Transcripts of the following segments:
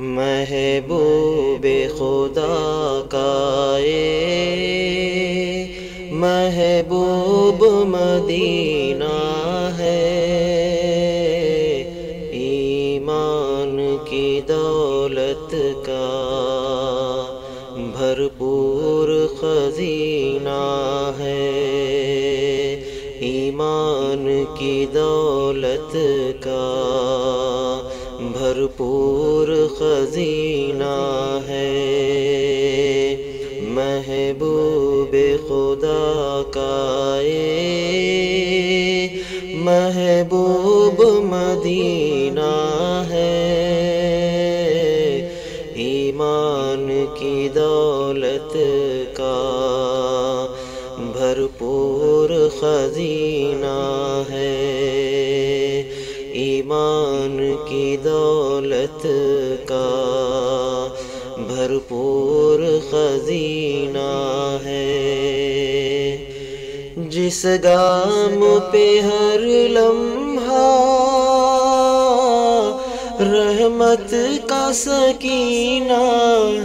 محبوب خدا کا محبوب مدینہ ہے، ایمان کی دولت کا بھرپور خزینہ ہے، ایمان کی دولت کا بھرپور خزینہ ہے، محبوب خدا کا محبوب مدینہ ہے، ایمان کی دولت کا بھرپور خزینہ ہے، ایمان کی دولت کا بھرپور خزینہ ہے، جس گام پہ ہر لمحہ رحمت کا سکینہ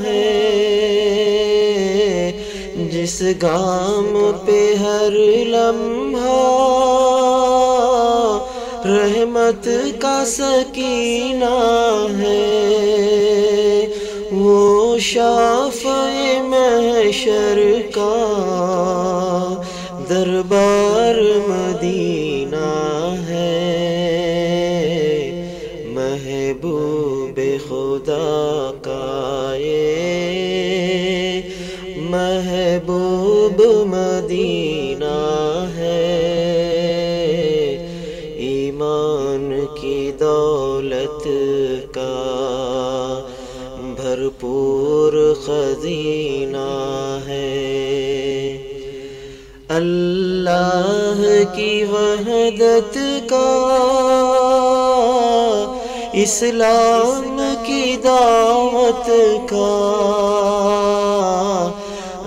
ہے، جس گام پہ ہر لمحہ رحمت کا سکینہ ہے، وہ شافع محشر کا دربار مدینہ ہے، محبوب خدا کا محبوب مدینہ ہے، ایمان کی دولت کا بھرپور خزینہ ہے، اللہ کی وحدت کا اسلام کی دعوت کا،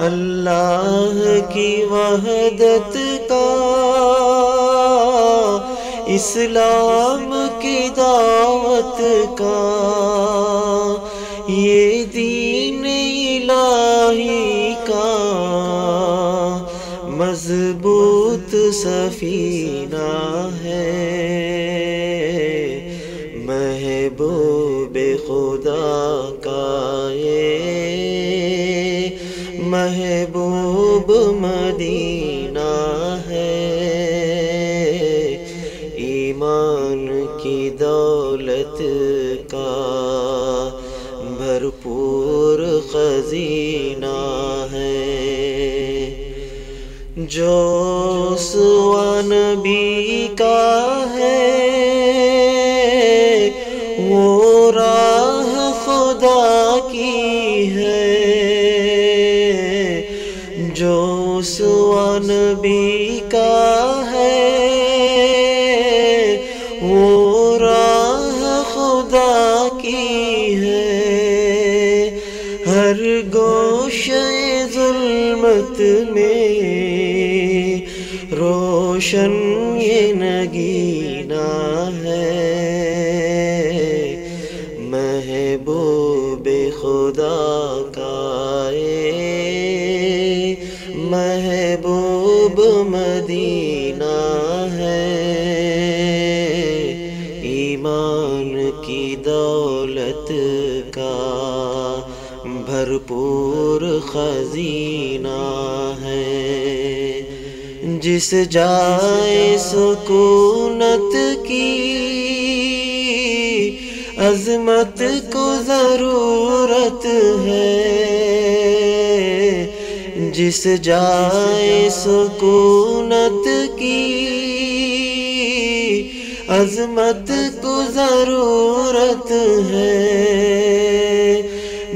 اللہ کی وحدت کا اسلام کی دعوت کا، یہ دین الہی کا مضبوط سفینہ ہے، محبوب خدا کا محبوب مدینہ ہے، ایمان کی دولت کا بھرپور خزینہ ہے، جو سوا نبی کا ہے وہ راہ خدا کی ہے، جو سوا نبی کا ہے وہ راہ خدا کی ہے، ہر گوشے ظلمت میں روشن یہ نگینہ ہے، محبوب خدا کا محبوب مدینہ ہے، ایمان کی دولت کا بھرپور خزینہ ہے، جس جائے سکونت کی عظمت کو ضرورت ہے، جس جائے سکونت کی عظمت کو ضرورت ہے،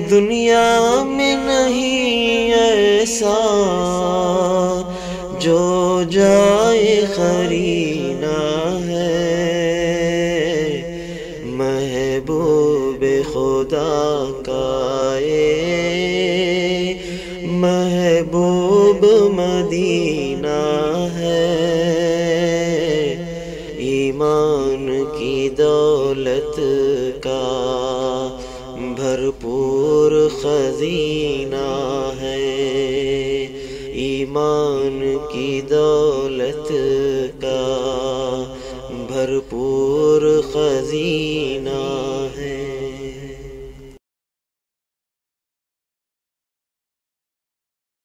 دنیا میں نہیں ایسا جو جائے قرینہ ہے، محبوب خدا کا محبوب مدینہ ہے، ایمان کی دولت کا بھرپور خزینہ ہے، ایمان کی دولت کا بھرپور خزینہ